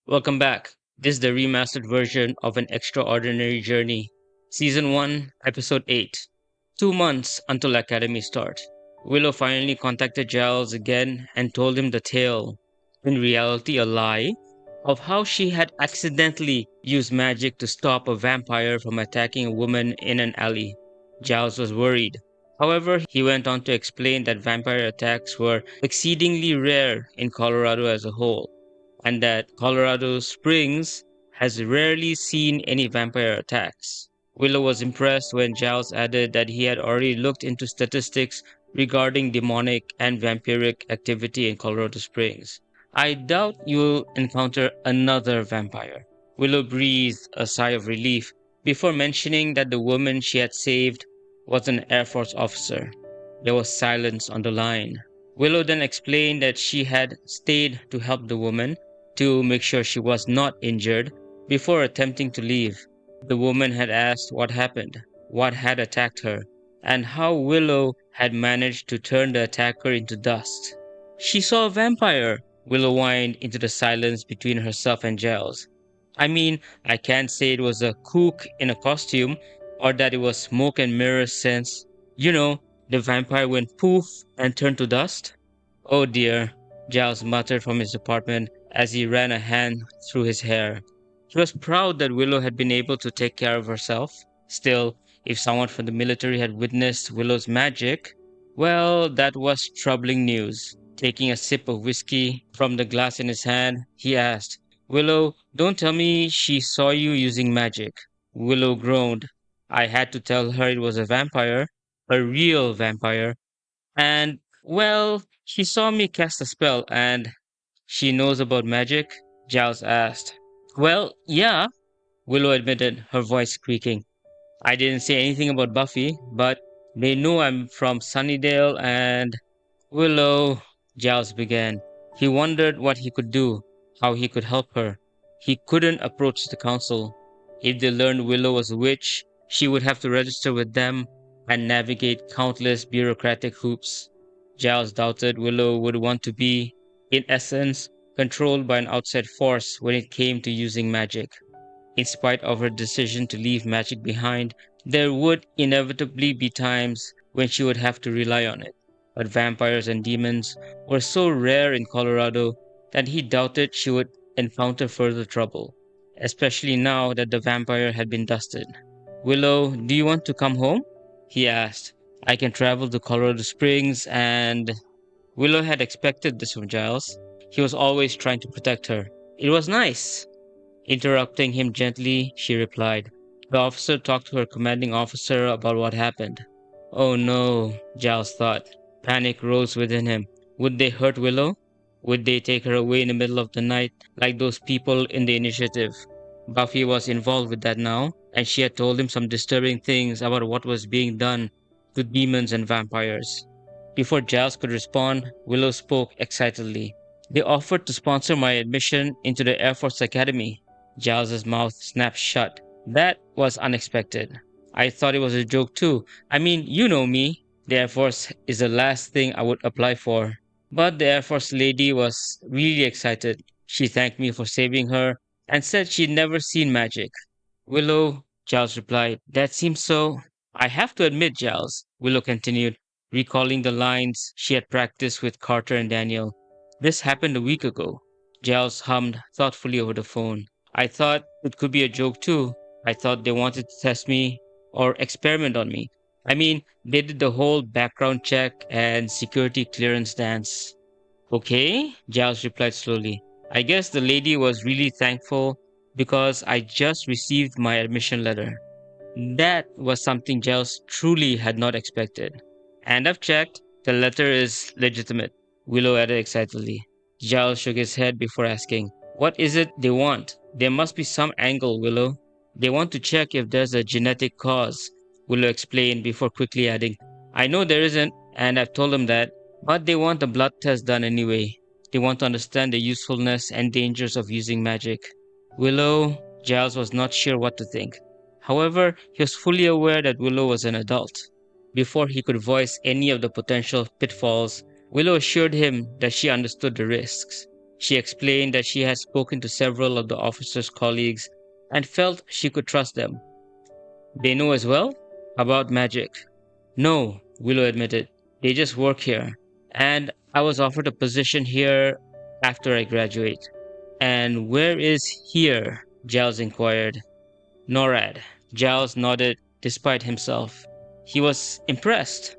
Welcome back. This is the remastered version of An Extraordinary Journey, Season 1, Episode 8. 2 months until Academy start. Willow finally contacted Giles again and told him the tale, in reality a lie, of how she had accidentally used magic to stop a vampire from attacking a woman in an alley. Giles was worried. However, he went on to explain that vampire attacks were exceedingly rare in Colorado as a whole and that Colorado Springs has rarely seen any vampire attacks. Willow was impressed when Giles added that he had already looked into statistics regarding demonic and vampiric activity in Colorado Springs. I doubt you'll encounter another vampire. Willow breathed a sigh of relief before mentioning that the woman she had saved was an Air Force officer. There was silence on the line. Willow then explained that she had stayed to help the woman to make sure she was not injured before attempting to leave. The woman had asked what happened, what had attacked her, and how Willow had managed to turn the attacker into dust. She saw a vampire, Willow whined into the silence between herself and Giles. I mean, I can't say it was a kook in a costume or that it was smoke and mirrors since, the vampire went poof and turned to dust. Oh dear, Giles muttered from his apartment as he ran a hand through his hair. He was proud that Willow had been able to take care of herself. Still, if someone from the military had witnessed Willow's magic, well, that was troubling news. Taking a sip of whiskey from the glass in his hand, he asked, Willow, don't tell me she saw you using magic. Willow groaned. I had to tell her it was a vampire, a real vampire, and, well, she saw me cast a spell and she knows about magic? Giles asked. Well, yeah, Willow admitted, her voice creaking. I didn't say anything about Buffy, but they know I'm from Sunnydale and Willow, Giles began. He wondered what he could do, how he could help her. He couldn't approach the council. If they learned Willow was a witch, she would have to register with them and navigate countless bureaucratic hoops. Giles doubted Willow would want to be, in essence, controlled by an outside force when it came to using magic. In spite of her decision to leave magic behind, there would inevitably be times when she would have to rely on it. But vampires and demons were so rare in Colorado that he doubted she would encounter further trouble, especially now that the vampire had been dusted. Willow, do you want to come home? He asked. I can travel to Colorado Springs and Willow had expected this from Giles. He was always trying to protect her. It was nice. Interrupting him gently, she replied. The officer talked to her commanding officer about what happened. Oh no, Giles thought. Panic rose within him. Would they hurt Willow? Would they take her away in the middle of the night, like those people in the initiative? Buffy was involved with that now, and she had told him some disturbing things about what was being done to demons and vampires. Before Giles could respond, Willow spoke excitedly. They offered to sponsor my admission into the Air Force Academy. Giles's mouth snapped shut. That was unexpected. I thought it was a joke too. I mean, you know me. The Air Force is the last thing I would apply for. But the Air Force lady was really excited. She thanked me for saving her and said she'd never seen magic. Willow, Giles replied, that seems so. I have to admit, Giles, Willow continued, recalling the lines she had practiced with Carter and Daniel. This happened a week ago. Giles hummed thoughtfully over the phone. I thought it could be a joke too. I thought they wanted to test me or experiment on me. I mean, they did the whole background check and security clearance dance. Okay, Giles replied slowly. I guess the lady was really thankful because I just received my admission letter. That was something Giles truly had not expected. And I've checked. The letter is legitimate, Willow added excitedly. Giles shook his head before asking, what is it they want? There must be some angle, Willow. They want to check if there's a genetic cause, Willow explained before quickly adding, I know there isn't, and I've told them that, but they want a blood test done anyway. They want to understand the usefulness and dangers of using magic. Willow, Giles was not sure what to think. However, he was fully aware that Willow was an adult. Before he could voice any of the potential pitfalls, Willow assured him that she understood the risks. She explained that she had spoken to several of the officer's colleagues and felt she could trust them. They know as well about magic. No, Willow admitted. They just work here. And I was offered a position here after I graduate. And where is here? Giles inquired. NORAD. Giles nodded despite himself. He was impressed.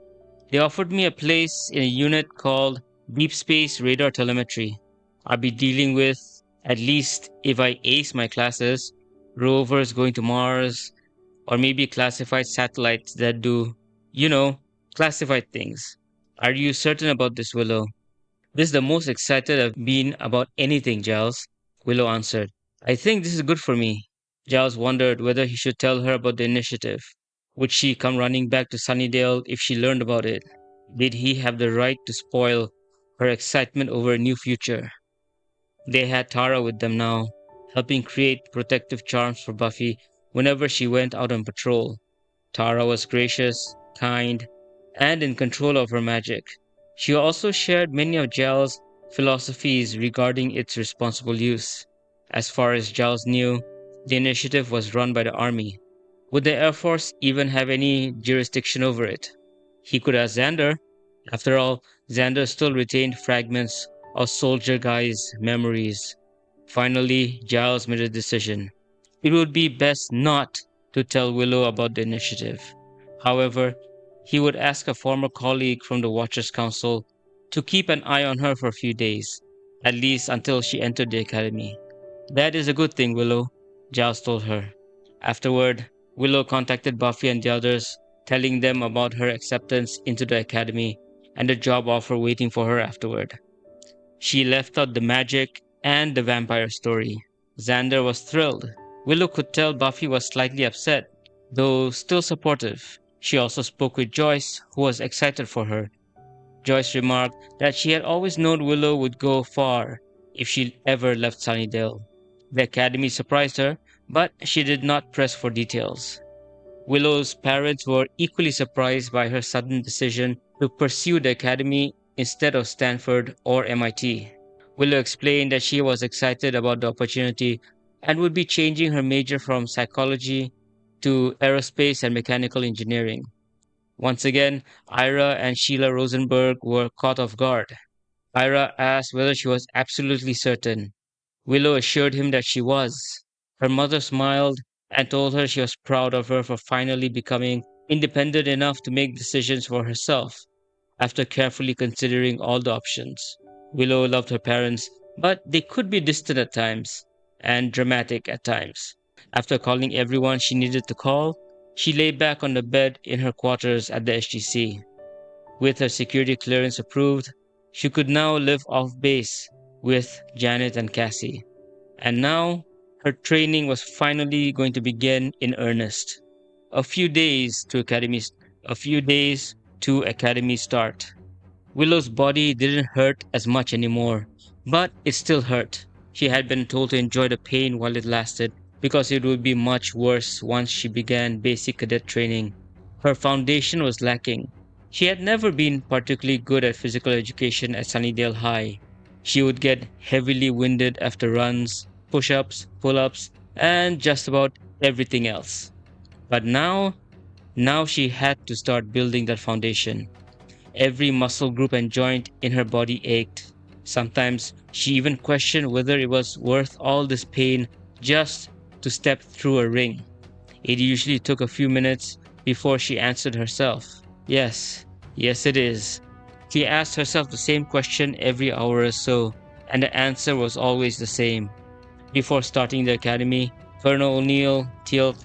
They offered me a place in a unit called Deep Space Radar Telemetry. I'll be dealing with, at least if I ace my classes, rovers going to Mars, or maybe classified satellites that do, you know, classified things. Are you certain about this, Willow? This is the most excited I've been about anything, Giles, Willow answered. I think this is good for me. Giles wondered whether he should tell her about the initiative. Would she come running back to Sunnydale if she learned about it? Did he have the right to spoil her excitement over a new future? They had Tara with them now, helping create protective charms for Buffy whenever she went out on patrol. Tara was gracious, kind, and in control of her magic. She also shared many of Giles' philosophies regarding its responsible use. As far as Giles knew, the initiative was run by the Army. Would the Air Force even have any jurisdiction over it? He could ask Xander. After all, Xander still retained fragments of Soldier Guy's memories. Finally, Giles made a decision. It would be best not to tell Willow about the initiative. However, he would ask a former colleague from the Watchers Council to keep an eye on her for a few days, at least until she entered the academy. That is a good thing, Willow, Giles told her. Afterward, Willow contacted Buffy and the others, telling them about her acceptance into the academy and the job offer waiting for her afterward. She left out the magic and the vampire story. Xander was thrilled. Willow could tell Buffy was slightly upset, though still supportive. She also spoke with Joyce, who was excited for her. Joyce remarked that she had always known Willow would go far if she ever left Sunnydale. The academy surprised her, but she did not press for details. Willow's parents were equally surprised by her sudden decision to pursue the academy instead of Stanford or MIT. Willow explained that she was excited about the opportunity and would be changing her major from psychology to aerospace and mechanical engineering. Once again, Ira and Sheila Rosenberg were caught off guard. Ira asked whether she was absolutely certain. Willow assured him that she was. Her mother smiled and told her she was proud of her for finally becoming independent enough to make decisions for herself after carefully considering all the options. Willow loved her parents, but they could be distant at times and dramatic at times. After calling everyone she needed to call, she lay back on the bed in her quarters at the SGC. With her security clearance approved, she could now live off base with Janet and Cassie. And now, her training was finally going to begin in earnest. A few days to academy, a few days to academy start. Willow's body didn't hurt as much anymore, but it still hurt. She had been told to enjoy the pain while it lasted, because it would be much worse once she began basic cadet training. Her foundation was lacking. She had never been particularly good at physical education at Sunnydale High. She would get heavily winded after runs, push-ups, pull-ups, and just about everything else. But now she had to start building that foundation. Every muscle group and joint in her body ached. Sometimes she even questioned whether it was worth all this pain just to step through a ring. It usually took a few minutes before she answered herself. Yes it is. She asked herself the same question every hour or so, and the answer was always the same. Before starting the academy, Colonel O'Neill, Teal'c,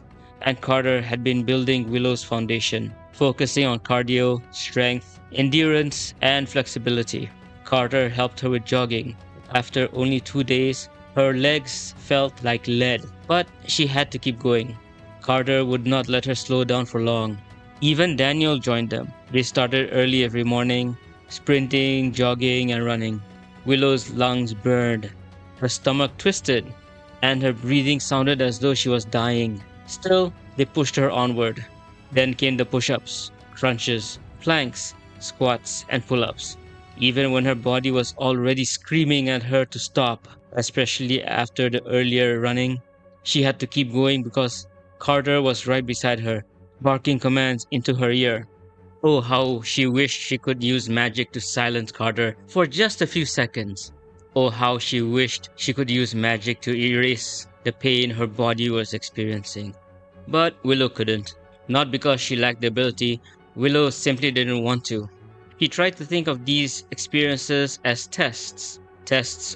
and Carter had been building Willow's foundation, focusing on cardio, strength, endurance, and flexibility. Carter helped her with jogging. After only 2 days, her legs felt like lead, but she had to keep going. Carter would not let her slow down for long. Even Daniel joined them. They started early every morning, sprinting, jogging, and running. Willow's lungs burned. Her stomach twisted, and her breathing sounded as though she was dying. Still, they pushed her onward. Then came the push-ups, crunches, planks, squats, and pull-ups. even when her body was already screaming at her to stop, especially after the earlier running. She had to keep going because Carter was right beside her, barking commands into her ear. Oh, how she wished she could use magic to silence Carter for just a few seconds. Oh, how she wished she could use magic to erase the pain her body was experiencing. But Willow couldn't. Not because she lacked the ability, Willow simply didn't want to. She tried to think of these experiences as tests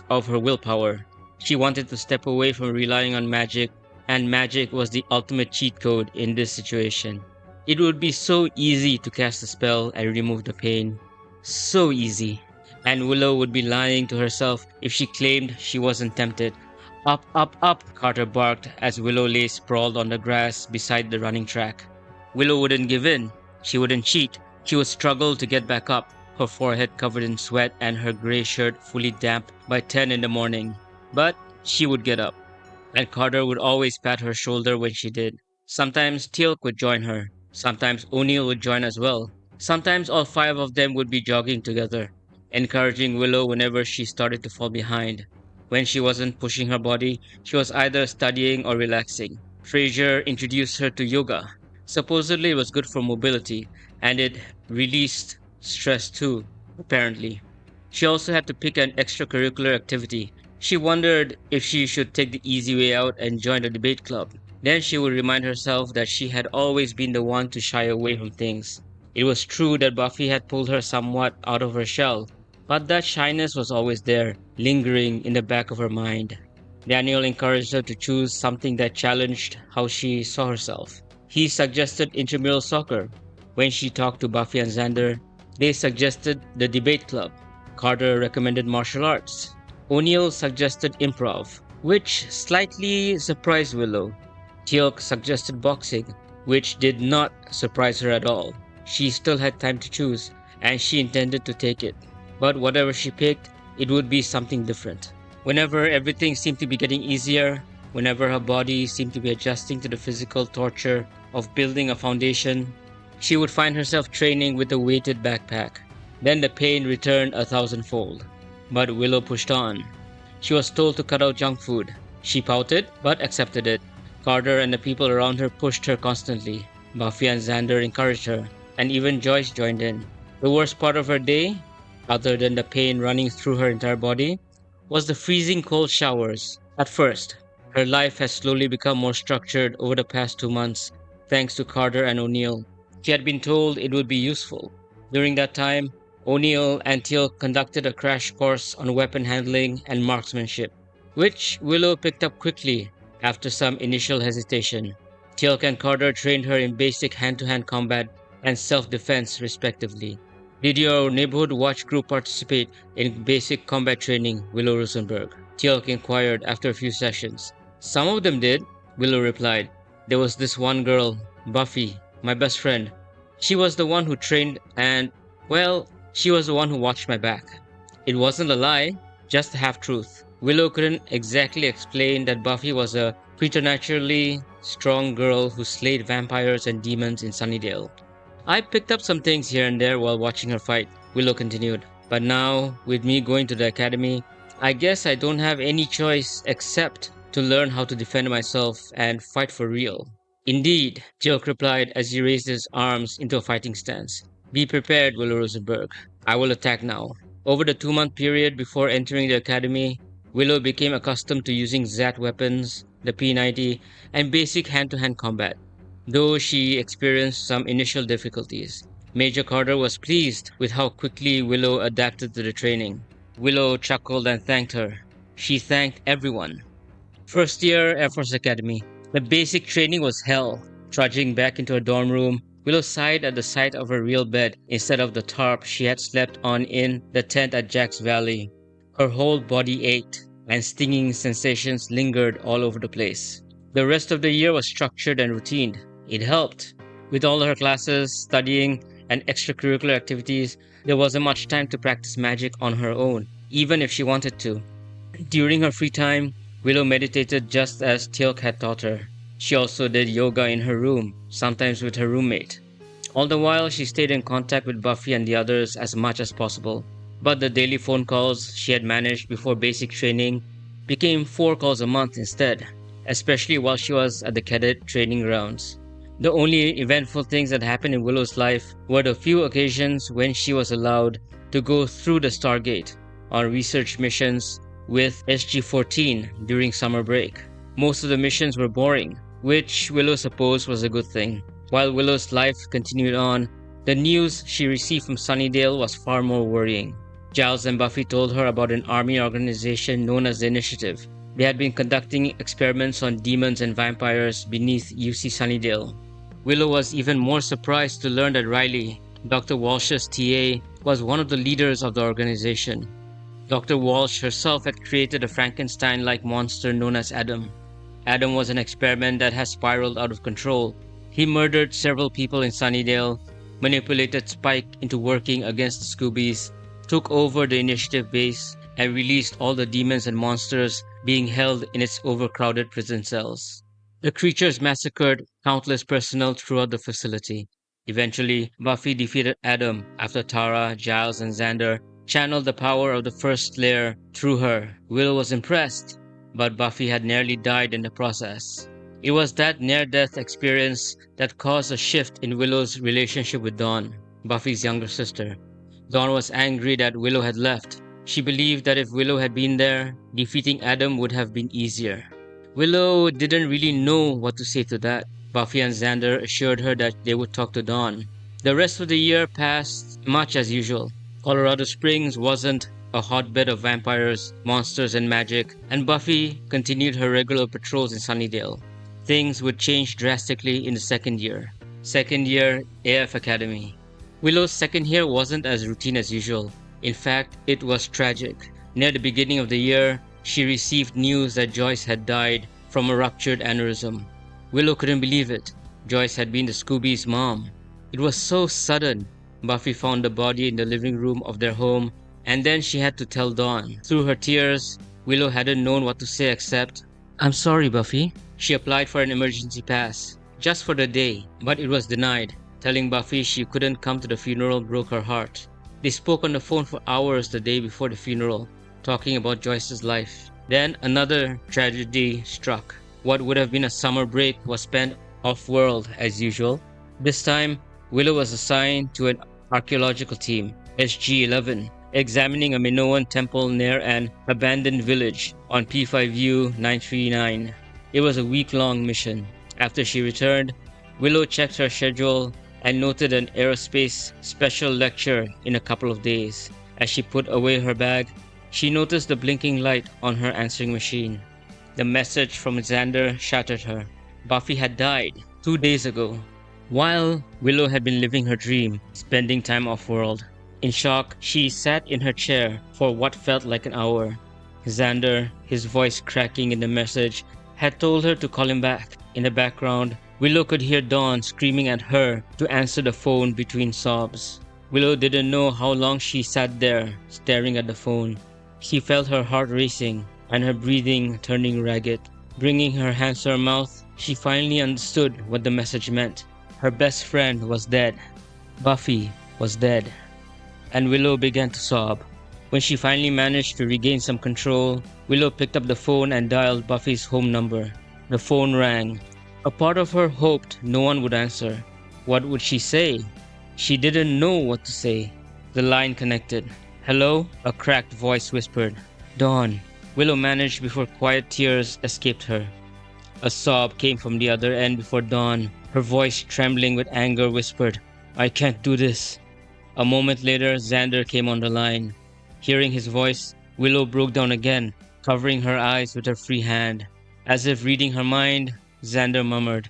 of her willpower. She wanted to step away from relying on magic, and magic was the ultimate cheat code in this situation. It would be so easy to cast a spell and remove the pain. So easy. And Willow would be lying to herself if she claimed she wasn't tempted. Up, up, up, Carter barked as Willow lay sprawled on the grass beside the running track. Willow wouldn't give in. She wouldn't cheat. She would struggle to get back up, her forehead covered in sweat and her gray shirt fully damp by 10 in the morning. But she would get up, and Carter would always pat her shoulder when she did. Sometimes Teal'c would join her. Sometimes O'Neill would join as well. Sometimes all five of them would be jogging together, encouraging Willow whenever she started to fall behind. When she wasn't pushing her body, she was either studying or relaxing. Fraser introduced her to yoga. Supposedly it was good for mobility, and it released stress too, apparently. She also had to pick an extracurricular activity. She wondered if she should take the easy way out and join the debate club. Then she would remind herself that she had always been the one to shy away from things. It was true that Buffy had pulled her somewhat out of her shell, but that shyness was always there, lingering in the back of her mind. Daniel encouraged her to choose something that challenged how she saw herself. He suggested intramural soccer. When she talked to Buffy and Xander, they suggested the debate club. Carter recommended martial arts. O'Neill suggested improv, which slightly surprised Willow. Teal'c suggested boxing, which did not surprise her at all. She still had time to choose, and she intended to take it. But whatever she picked, it would be something different. Whenever everything seemed to be getting easier, whenever her body seemed to be adjusting to the physical torture of building a foundation, she would find herself training with a weighted backpack. Then the pain returned a thousandfold. But Willow pushed on. She was told to cut out junk food. She pouted, but accepted it. Carter and the people around her pushed her constantly. Buffy and Xander encouraged her, and even Joyce joined in. The worst part of her day, other than the pain running through her entire body, was the freezing cold showers. At first, her life has slowly become more structured over the past 2 months, thanks to Carter and O'Neill. She had been told it would be useful. During that time, O'Neill and Teal'c conducted a crash course on weapon handling and marksmanship, which Willow picked up quickly after some initial hesitation. Teal'c and Carter trained her in basic hand-to-hand combat and self-defense, respectively. Did your neighborhood watch group participate in basic combat training, Willow Rosenberg? Teal'c inquired after a few sessions. Some of them did, Willow replied. There was this one girl, Buffy, my best friend. She was the one who trained and, well, she was the one who watched my back. It wasn't a lie, just a half-truth. Willow couldn't exactly explain that Buffy was a preternaturally strong girl who slayed vampires and demons in Sunnydale. I picked up some things here and there while watching her fight, Willow continued. But now, with me going to the academy, I guess I don't have any choice except to learn how to defend myself and fight for real. Indeed, Teal'c replied as he raised his arms into a fighting stance. Be prepared, Willow Rosenberg. I will attack now. Over the 2 month period before entering the academy, Willow became accustomed to using Zat weapons, the P90, and basic hand-to-hand combat, though she experienced some initial difficulties. Major Carter was pleased with how quickly Willow adapted to the training. Willow chuckled and thanked her. She thanked everyone. First year Air Force Academy. The basic training was hell. Trudging back into her dorm room, Willow sighed at the sight of her real bed instead of the tarp she had slept on in the tent at Jack's Valley. Her whole body ached, and stinging sensations lingered all over the place. The rest of the year was structured and routine. It helped. With all her classes, studying, and extracurricular activities, there wasn't much time to practice magic on her own, even if she wanted to. During her free time, Willow meditated just as Teal'c had taught her. She also did yoga in her room, sometimes with her roommate. All the while, she stayed in contact with Buffy and the others as much as possible. But the daily phone calls she had managed before basic training became 4 calls a month instead, especially while she was at the cadet training grounds. The only eventful things that happened in Willow's life were the few occasions when she was allowed to go through the Stargate on research missions with SG-14 during summer break. Most of the missions were boring, which Willow supposed was a good thing. While Willow's life continued on, the news she received from Sunnydale was far more worrying. Giles and Buffy told her about an army organization known as the Initiative. They had been conducting experiments on demons and vampires beneath UC Sunnydale. Willow was even more surprised to learn that Riley, Dr. Walsh's TA, was one of the leaders of the organization. Dr. Walsh herself had created a Frankenstein-like monster known as Adam. Adam was an experiment that has spiraled out of control. He murdered several people in Sunnydale, manipulated Spike into working against the Scoobies, took over the Initiative base, and released all the demons and monsters being held in its overcrowded prison cells. The creatures massacred countless personnel throughout the facility. Eventually, Buffy defeated Adam after Tara, Giles, and Xander channeled the power of the first Slayer through her. Willow was impressed, but Buffy had nearly died in the process. It was that near-death experience that caused a shift in Willow's relationship with Dawn, Buffy's younger sister. Dawn was angry that Willow had left. She believed that if Willow had been there, defeating Adam would have been easier. Willow didn't really know what to say to that. Buffy and Xander assured her that they would talk to Dawn. The rest of the year passed much as usual. Colorado Springs wasn't a hotbed of vampires, monsters, and magic, and Buffy continued her regular patrols in Sunnydale. Things would change drastically in the second year. Second year AF Academy. Willow's second year wasn't as routine as usual. In fact, it was tragic. Near the beginning of the year, she received news that Joyce had died from a ruptured aneurysm. Willow couldn't believe it. Joyce had been the Scoobies' mom. It was so sudden. Buffy found the body in the living room of their home, and then she had to tell Dawn. Through her tears, Willow hadn't known what to say except, "I'm sorry, Buffy." She applied for an emergency pass, just for the day, but it was denied. Telling Buffy she couldn't come to the funeral broke her heart. They spoke on the phone for hours the day before the funeral, talking about Joyce's life. Then another tragedy struck. What would have been a summer break was spent off-world as usual. This time, Willow was assigned to an archaeological team, SG-11, examining a Minoan temple near an abandoned village on P5U 939. It was a week-long mission. After she returned, Willow checked her schedule and noted an aerospace special lecture in a couple of days. As she put away her bag, she noticed the blinking light on her answering machine. The message from Xander shattered her. Buffy had died 2 days ago, while Willow had been living her dream, spending time off-world. In shock, she sat in her chair for what felt like an hour. Xander, his voice cracking in the message, had told her to call him back. In the background, Willow could hear Dawn screaming at her to answer the phone between sobs. Willow didn't know how long she sat there, staring at the phone. She felt her heart racing and her breathing turning ragged. Bringing her hands to her mouth, she finally understood what the message meant. Her best friend was dead. Buffy was dead. And Willow began to sob. When she finally managed to regain some control, Willow picked up the phone and dialed Buffy's home number. The phone rang. A part of her hoped no one would answer. What would she say? She didn't know what to say. The line connected. "Hello?" a cracked voice whispered. "Dawn." Willow managed before quiet tears escaped her. A sob came from the other end before Dawn. Her voice, trembling with anger, whispered, "I can't do this." A moment later, Xander came on the line. Hearing his voice, Willow broke down again, covering her eyes with her free hand. As if reading her mind, Xander murmured,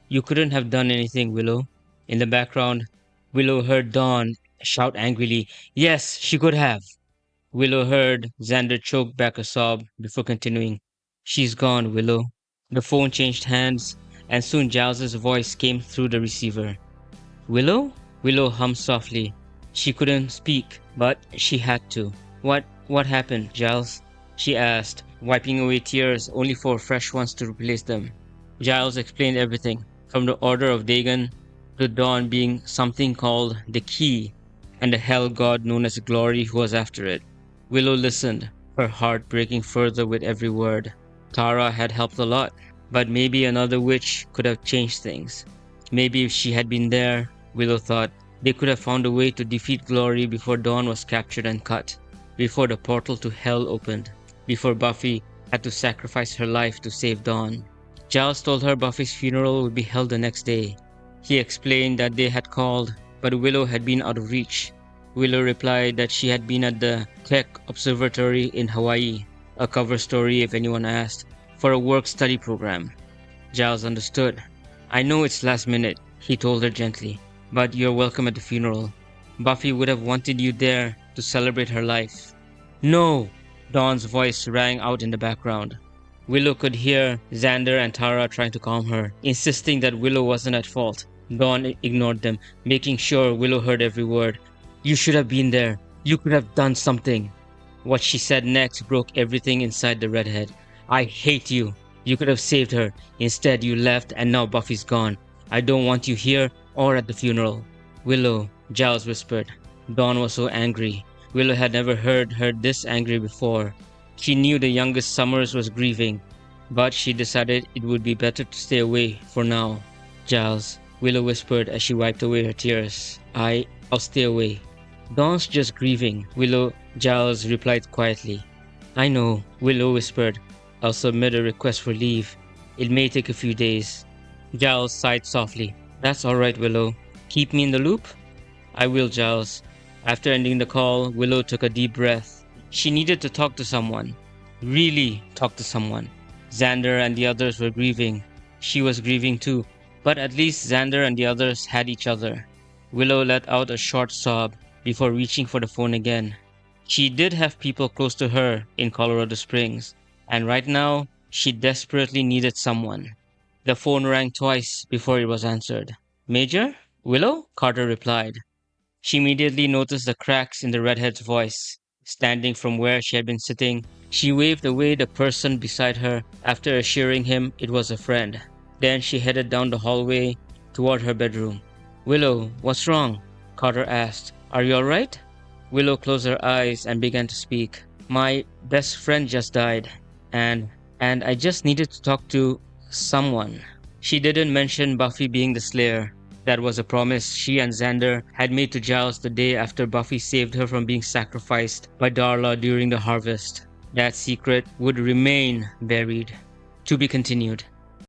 "You couldn't have done anything, Willow." In the background, Willow heard Dawn shout angrily, "Yes, she could have." Willow heard Xander choke back a sob before continuing, "She's gone, Willow." The phone changed hands, and soon Giles's voice came through the receiver. "Willow?" Willow hummed softly. She couldn't speak, but she had to. What happened, Giles?" she asked, wiping away tears only for fresh ones to replace them. Giles explained everything, from the Order of Dagon to Dawn being something called the Key, and the hell god known as Glory who was after it. Willow listened, her heart breaking further with every word. Tara had helped a lot, but maybe another witch could have changed things. Maybe if she had been there, Willow thought, they could have found a way to defeat Glory before Dawn was captured and cut, before the portal to hell opened, before Buffy had to sacrifice her life to save Dawn. Giles told her Buffy's funeral would be held the next day. He explained that they had called, but Willow had been out of reach. Willow replied that she had been at the Teal'c Observatory in Hawaii, a cover story if anyone asked, for a work-study program. Giles understood. I know it's last minute, he told her gently, but you're welcome at the funeral. Buffy would have wanted you there to celebrate her life. No! Dawn's voice rang out in the background. Willow could hear Xander and Tara trying to calm her, insisting that Willow wasn't at fault. Dawn ignored them, making sure Willow heard every word. You should have been there. You could have done something. What she said next broke everything inside the redhead. I hate you. You could have saved her. Instead, you left and now Buffy's gone. I don't want you here or at the funeral. Willow, Giles whispered. Dawn was so angry. Willow had never heard her this angry before. She knew the youngest Summers was grieving, but she decided it would be better to stay away for now. Giles, Willow whispered as she wiped away her tears. I'll stay away. Dawn's just grieving, Willow, Giles replied quietly. I know, Willow whispered. I'll submit a request for leave. It may take a few days. Giles sighed softly. That's alright, Willow. Keep me in the loop? I will, Giles. After ending the call, Willow took a deep breath. She needed to talk to someone. Really talk to someone. Xander and the others were grieving. She was grieving too, but at least Xander and the others had each other. Willow let out a short sob before reaching for the phone again. She did have people close to her in Colorado Springs, and right now, she desperately needed someone. The phone rang twice before it was answered. Major? Willow? Carter replied. She immediately noticed the cracks in the redhead's voice. Standing from where she had been sitting, she waved away the person beside her after assuring him it was a friend. Then she headed down the hallway toward her bedroom. Willow, what's wrong? Carter asked. Are you alright? Willow closed her eyes and began to speak. My best friend just died, and I just needed to talk to someone. She didn't mention Buffy being the Slayer. That was a promise she and Xander had made to Giles the day after Buffy saved her from being sacrificed by Darla during the harvest. That secret would remain buried. To be continued.